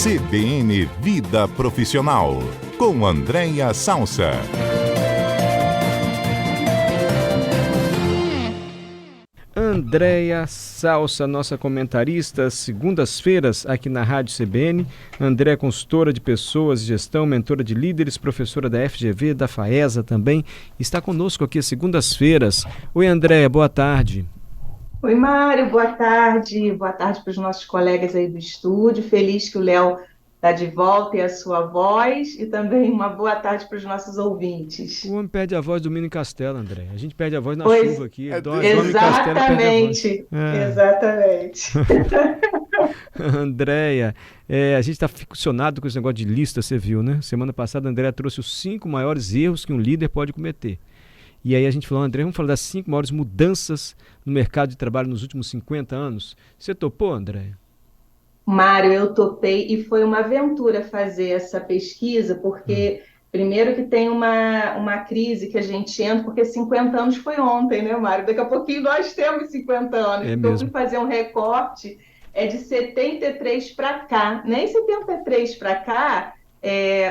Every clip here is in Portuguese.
CBN Vida Profissional, com Andréia Salsa. Andréia Salsa, nossa comentarista, segundas-feiras aqui na Rádio CBN. Andréia é consultora de pessoas e gestão, mentora de líderes, professora da FGV, da FAESA também. Está conosco aqui às segundas-feiras. Oi, Andréia, boa tarde. Oi, Mário, boa tarde. Boa tarde para os nossos colegas aí do estúdio. Feliz que o Léo está de volta e a sua voz. E também uma boa tarde para os nossos ouvintes. O homem perde a voz do Mino Castelo, André. A gente perde a voz na chuva aqui. Exatamente. Exatamente. Andréia, a gente está ficcionado com esse negócio de lista, você viu, né? Semana passada a Andréia trouxe os 5 maiores erros que um líder pode cometer. E aí a gente falou, André, vamos falar das 5 maiores mudanças no mercado de trabalho nos últimos 50 anos. Você topou, André? Mário, eu topei e foi uma aventura fazer essa pesquisa, porque primeiro que tem uma crise que a gente entra, porque 50 anos foi ontem, né, Mário? Daqui a pouquinho nós temos 50 anos. Então, eu fui fazer um recorte, de 73 para cá. Nem 73 para cá,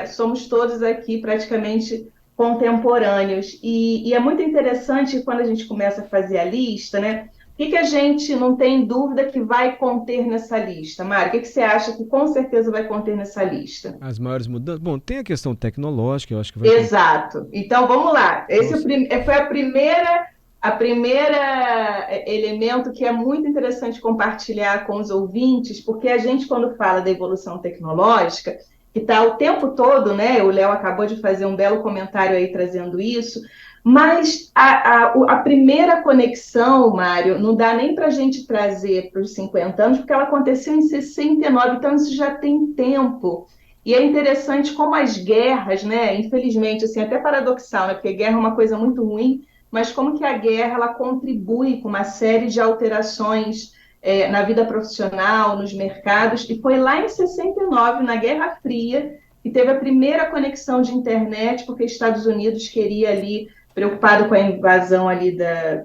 somos todos aqui praticamente contemporâneos. E é muito interessante quando a gente começa a fazer a lista, né? O que a gente não tem dúvida que vai conter nessa lista, Mário? O que você acha que com certeza vai conter nessa lista? As maiores mudanças? Bom, tem a questão tecnológica, eu acho que vai... Exato. Então, vamos lá. Esse foi a primeira elemento que é muito interessante compartilhar com os ouvintes, porque a gente, quando fala da evolução tecnológica, que está o tempo todo, né? O Léo acabou de fazer um belo comentário aí trazendo isso, mas a primeira conexão, Mário, não dá nem para a gente trazer para os 50 anos, porque ela aconteceu em 69, então isso já tem tempo. E é interessante como as guerras, né? Infelizmente, assim, até paradoxal, né? Porque guerra é uma coisa muito ruim, mas como que a guerra ela contribui com uma série de alterações na vida profissional, nos mercados, e foi lá em 69, na Guerra Fria, que teve a primeira conexão de internet, porque Estados Unidos queria ali, preocupado com a invasão ali da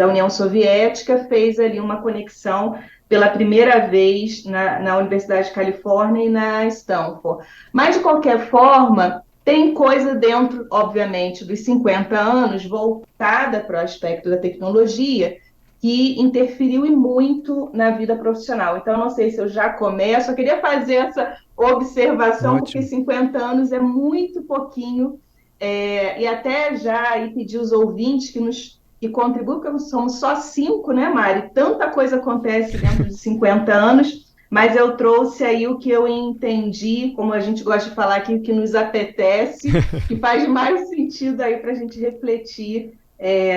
União Soviética, fez ali uma conexão pela primeira vez na Universidade de Califórnia e na Stanford. Mas, de qualquer forma, tem coisa dentro, obviamente, dos 50 anos, voltada para o aspecto da tecnologia, que interferiu e muito na vida profissional. Então, não sei se eu já começo, eu queria fazer essa observação, Ótimo. Porque 50 anos é muito pouquinho, e até já aí pedir os ouvintes que contribuem, porque somos só 5, né, Mari? Tanta coisa acontece dentro de 50 anos, mas eu trouxe aí o que eu entendi, como a gente gosta de falar aqui, o que nos apetece, que faz mais sentido aí para a gente refletir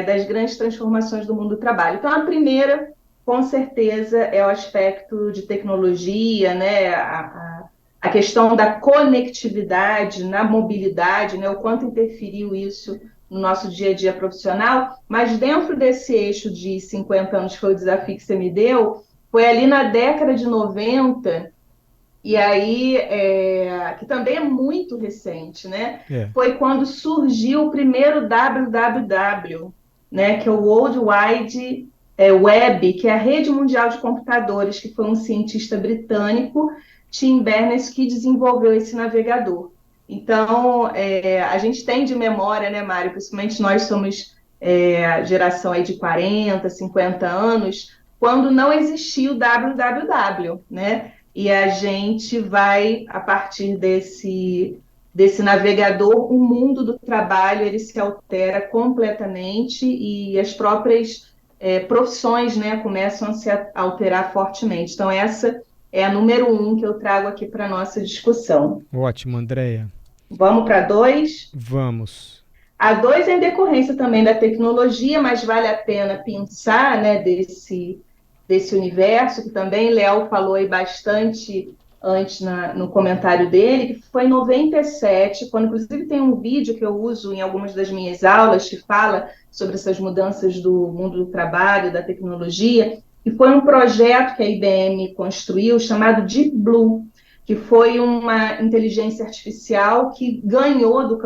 das grandes transformações do mundo do trabalho. Então, a primeira, com certeza, é o aspecto de tecnologia, né? A questão da conectividade na mobilidade, né? O quanto interferiu isso no nosso dia a dia profissional, mas dentro desse eixo de 50 anos, que foi o desafio que você me deu, foi ali na década de 90, e aí, que também é muito recente, né? Foi quando surgiu o primeiro WWW, né? Que é o World Wide Web, que é a rede mundial de computadores, que foi um cientista britânico, Tim Berners, que desenvolveu esse navegador. Então, a gente tem de memória, né, Mário? Principalmente nós somos a geração aí de 40, 50 anos, quando não existia o WWW, né? E a gente vai, a partir desse navegador, o mundo do trabalho ele se altera completamente e as próprias profissões, né, começam a se alterar fortemente. Então, essa é a número 1 que eu trago aqui para a nossa discussão. Ótimo, Andréia. Vamos para 2? Vamos. A 2 é em decorrência também da tecnologia, mas vale a pena pensar, né, desse universo, que também Léo falou aí bastante antes no comentário dele, que foi em 97, quando inclusive tem um vídeo que eu uso em algumas das minhas aulas, que fala sobre essas mudanças do mundo do trabalho, da tecnologia, e foi um projeto que a IBM construiu, chamado Deep Blue, que foi uma inteligência artificial que ganhou do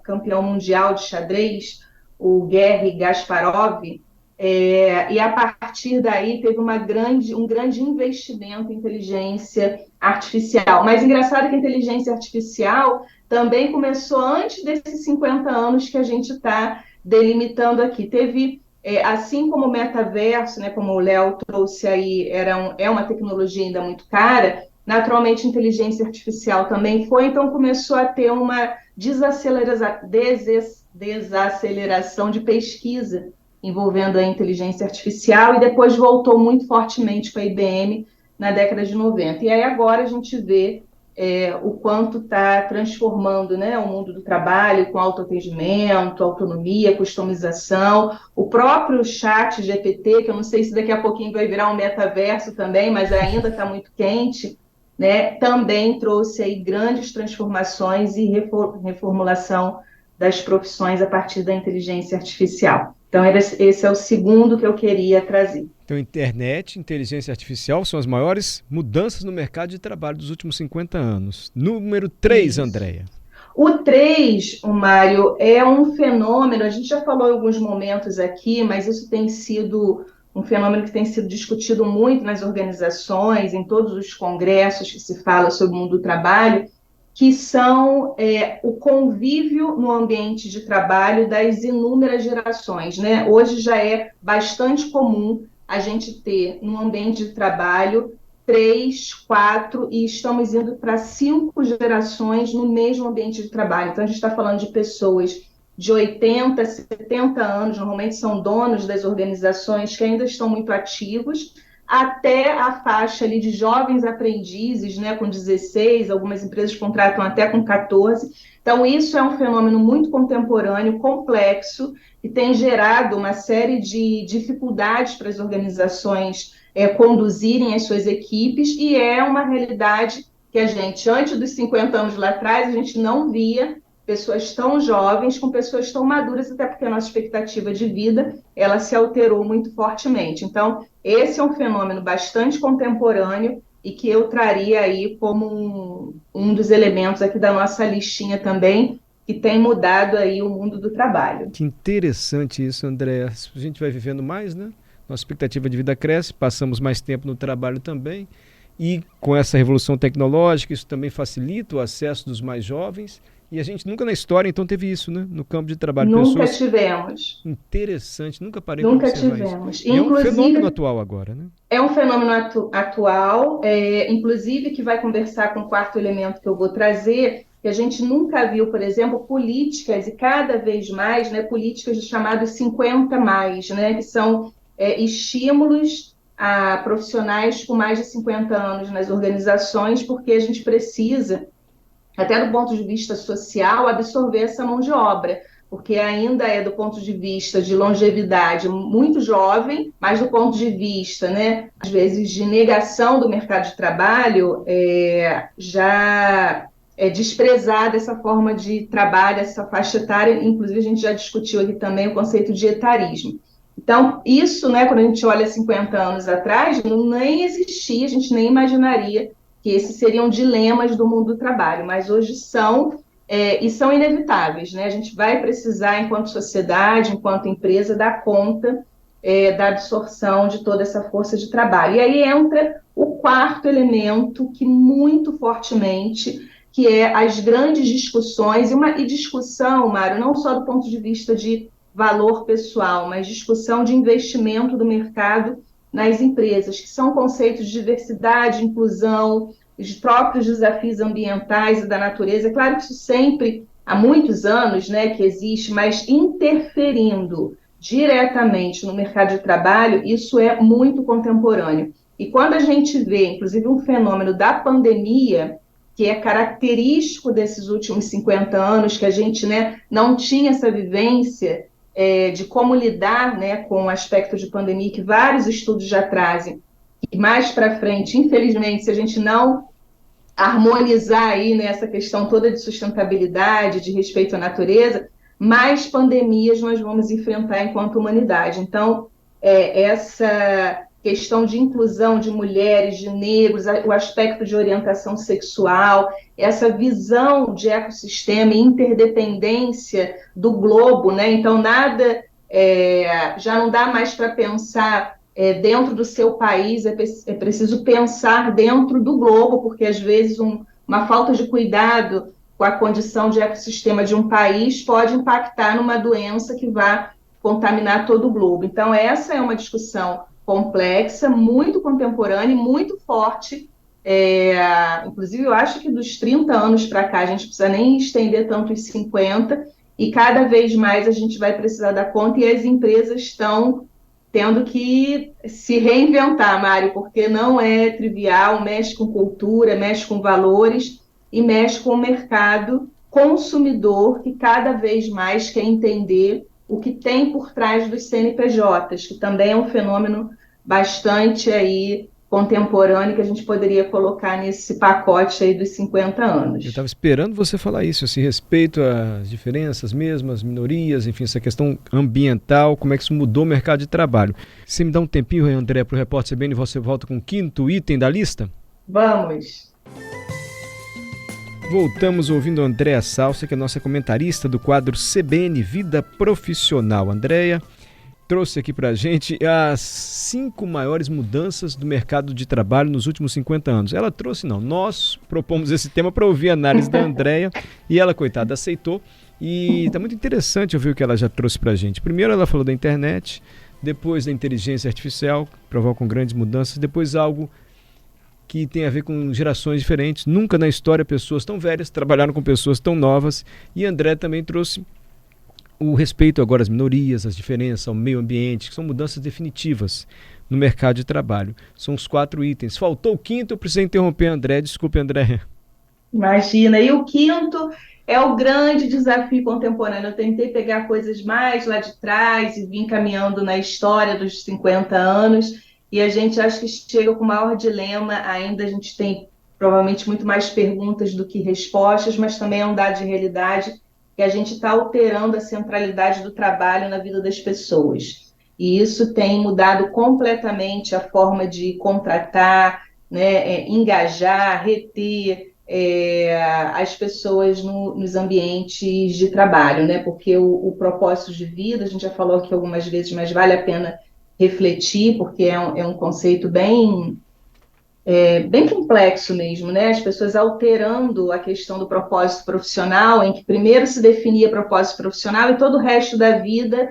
campeão mundial de xadrez, o Garry Kasparov, E a partir daí teve um grande investimento em inteligência artificial. Mas engraçado que a inteligência artificial também começou antes desses 50 anos que a gente está delimitando aqui. Teve, assim como o metaverso, né, como o Léo trouxe aí, é uma tecnologia ainda muito cara, naturalmente a inteligência artificial também foi, então começou a ter uma desaceleração de pesquisa envolvendo a inteligência artificial, e depois voltou muito fortemente com a IBM na década de 90. E aí agora a gente vê o quanto está transformando, né, o mundo do trabalho com autoatendimento, autonomia, customização. O próprio chat GPT, que eu não sei se daqui a pouquinho vai virar um metaverso também, mas ainda está muito quente, né, também trouxe aí grandes transformações e reformulação das profissões a partir da inteligência artificial. Então, esse é o segundo que eu queria trazer. Então, internet, inteligência artificial são as maiores mudanças no mercado de trabalho dos últimos 50 anos. Número 3, Andréia. O 3, Mário, é um fenômeno, a gente já falou em alguns momentos aqui, mas isso tem sido um fenômeno que tem sido discutido muito nas organizações, em todos os congressos que se fala sobre o mundo do trabalho, que são o convívio no ambiente de trabalho das inúmeras gerações, né? Hoje já é bastante comum a gente ter no ambiente de trabalho 3, 4 e estamos indo para 5 gerações no mesmo ambiente de trabalho. Então, a gente está falando de pessoas de 80, 70 anos, normalmente são donos das organizações que ainda estão muito ativos, até a faixa ali de jovens aprendizes, né, com 16, algumas empresas contratam até com 14. Então, isso é um fenômeno muito contemporâneo, complexo, e tem gerado uma série de dificuldades para as organizações conduzirem as suas equipes, e é uma realidade que a gente, antes dos 50 anos lá atrás, a gente não via pessoas tão jovens com pessoas tão maduras, até porque a nossa expectativa de vida, ela se alterou muito fortemente. Então, esse é um fenômeno bastante contemporâneo e que eu traria aí como um dos elementos aqui da nossa listinha também, que tem mudado aí o mundo do trabalho. Que interessante isso, Andréia. A gente vai vivendo mais, né? Nossa expectativa de vida cresce, passamos mais tempo no trabalho também, e com essa revolução tecnológica, isso também facilita o acesso dos mais jovens. E a gente nunca na história, então, teve isso, né? No campo de trabalho. Nunca tivemos. Interessante, nunca parei para observar tivemos. Isso. E é um fenômeno atual agora, né? É um fenômeno atual, inclusive que vai conversar com o quarto elemento que eu vou trazer, que a gente nunca viu, por exemplo, políticas, e cada vez mais, né, políticas de chamados 50 mais, né, que são estímulos a profissionais com mais de 50 anos nas organizações, porque a gente precisa, até do ponto de vista social, absorver essa mão de obra, porque ainda é do ponto de vista de longevidade muito jovem, mas do ponto de vista, né, às vezes, de negação do mercado de trabalho, já é desprezada essa forma de trabalho, essa faixa etária. Inclusive a gente já discutiu aqui também o conceito de etarismo. Então, isso, né, quando a gente olha 50 anos atrás, nem existia, a gente nem imaginaria que esses seriam dilemas do mundo do trabalho, mas hoje são, e são inevitáveis, né? A gente vai precisar, enquanto sociedade, enquanto empresa, dar conta da absorção de toda essa força de trabalho. E aí entra o quarto elemento, que muito fortemente, que é as grandes discussões, e discussão, Mário, não só do ponto de vista de valor pessoal, mas discussão de investimento do mercado nas empresas, que são conceitos de diversidade, inclusão, os próprios desafios ambientais e da natureza. É claro que isso sempre, há muitos anos, né, que existe, mas interferindo diretamente no mercado de trabalho, isso é muito contemporâneo. E quando a gente vê, inclusive, um fenômeno da pandemia, que é característico desses últimos 50 anos, que a gente, né, não tinha essa vivência de como lidar, né, com o aspecto de pandemia, que vários estudos já trazem, e mais para frente, infelizmente, se a gente não harmonizar aí, né, essa questão toda de sustentabilidade, de respeito à natureza, mais pandemias nós vamos enfrentar enquanto humanidade. Então, essa questão de inclusão de mulheres, de negros, o aspecto de orientação sexual, essa visão de ecossistema e interdependência do globo, né? Então, nada já não dá mais para pensar dentro do seu país, é preciso pensar dentro do globo, porque às vezes uma falta de cuidado com a condição de ecossistema de um país pode impactar numa doença que vai contaminar todo o globo. Então, essa é uma discussão complexa, muito contemporânea e muito forte. Inclusive, eu acho que dos 30 anos para cá, a gente não precisa nem estender tanto os 50, e cada vez mais a gente vai precisar dar conta, e as empresas estão tendo que se reinventar, Mário, porque não é trivial, mexe com cultura, mexe com valores e mexe com o mercado consumidor, que cada vez mais quer entender o que tem por trás dos CNPJs, que também é um fenômeno bastante aí contemporâneo que a gente poderia colocar nesse pacote aí dos 50 anos. Eu estava esperando você falar isso, esse respeito às diferenças mesmo, às minorias, enfim, essa questão ambiental, como é que isso mudou o mercado de trabalho. Se me dá um tempinho, André, para o Repórter CBN, você volta com o 5º item da lista? Vamos! Voltamos ouvindo a Andréa Salsa, que é nossa comentarista do quadro CBN Vida Profissional. Andréa trouxe aqui para a gente as 5 maiores mudanças do mercado de trabalho nos últimos 50 anos. Ela trouxe, não, nós propomos esse tema para ouvir a análise da Andréa e ela, coitada, aceitou. E está muito interessante ouvir o que ela já trouxe para a gente. Primeiro ela falou da internet, depois da inteligência artificial, que provocam grandes mudanças, depois algo que tem a ver com gerações diferentes. Nunca na história pessoas tão velhas trabalharam com pessoas tão novas. E André também trouxe o respeito agora às minorias, às diferenças, ao meio ambiente, que são mudanças definitivas no mercado de trabalho. São os 4 itens. Faltou o 5º, eu precisei interromper André. Desculpe, André. Imagina. E o 5º é o grande desafio contemporâneo. Eu tentei pegar coisas mais lá de trás e vim caminhando na história dos 50 anos. E a gente acha que chega com o maior dilema. Ainda a gente tem provavelmente muito mais perguntas do que respostas, mas também é um dado de realidade que a gente está alterando a centralidade do trabalho na vida das pessoas. E isso tem mudado completamente a forma de contratar, né, engajar, reter as pessoas nos ambientes de trabalho, né? Porque o propósito de vida, a gente já falou aqui algumas vezes, mas vale a pena refletir, porque é um conceito bem complexo mesmo, né? As pessoas alterando a questão do propósito profissional, em que primeiro se definia propósito profissional e todo o resto da vida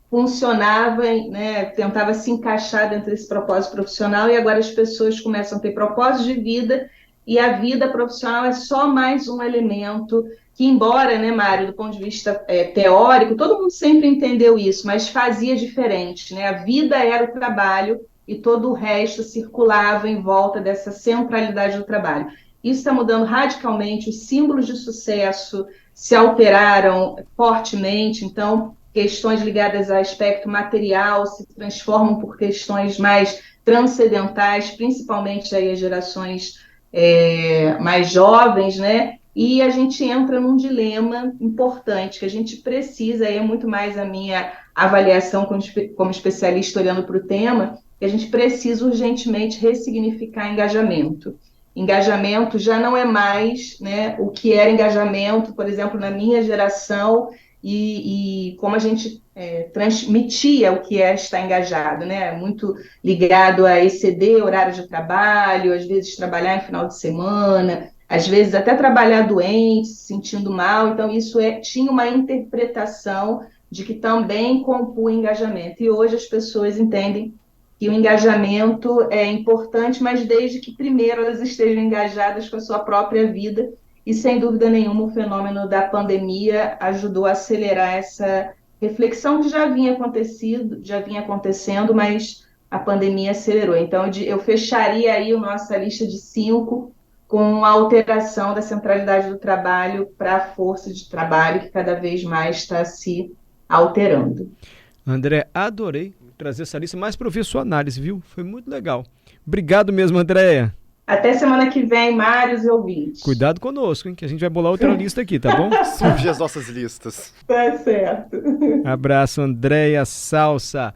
funcionava, né? Tentava se encaixar dentro desse propósito profissional, e agora as pessoas começam a ter propósito de vida, e a vida profissional é só mais um elemento que, embora, né, Mário, do ponto de vista teórico, todo mundo sempre entendeu isso, mas fazia diferente, né? A vida era o trabalho, e todo o resto circulava em volta dessa centralidade do trabalho. Isso está mudando radicalmente, os símbolos de sucesso se alteraram fortemente, então questões ligadas a aspecto material se transformam por questões mais transcendentais, principalmente aí as gerações mais jovens, né? E a gente entra num dilema importante, que a gente precisa, aí é muito mais a minha avaliação como especialista olhando para o tema, que a gente precisa urgentemente ressignificar engajamento. Engajamento já não é mais, né, o que era engajamento, por exemplo, na minha geração, e como a gente transmitia o que é estar engajado, né? Muito ligado a exceder horário de trabalho, às vezes trabalhar em final de semana, às vezes até trabalhar doente, se sentindo mal. Então, isso tinha uma interpretação de que também compunha engajamento. E hoje as pessoas entendem que o engajamento é importante, mas desde que primeiro elas estejam engajadas com a sua própria vida, e sem dúvida nenhuma o fenômeno da pandemia ajudou a acelerar essa reflexão que já vinha acontecendo, mas a pandemia acelerou. Então eu fecharia aí a nossa lista de 5 com a alteração da centralidade do trabalho para a força de trabalho, que cada vez mais está se alterando. André, adorei trazer essa lista, mais para ouvir sua análise, viu? Foi muito legal. Obrigado mesmo, Andréia. Até semana que vem, Mário e ouvintes. Cuidado conosco, hein? Que a gente vai bolar outra lista aqui, tá bom? Surge as nossas listas. Tá certo. Abraço, Andréia Salsa.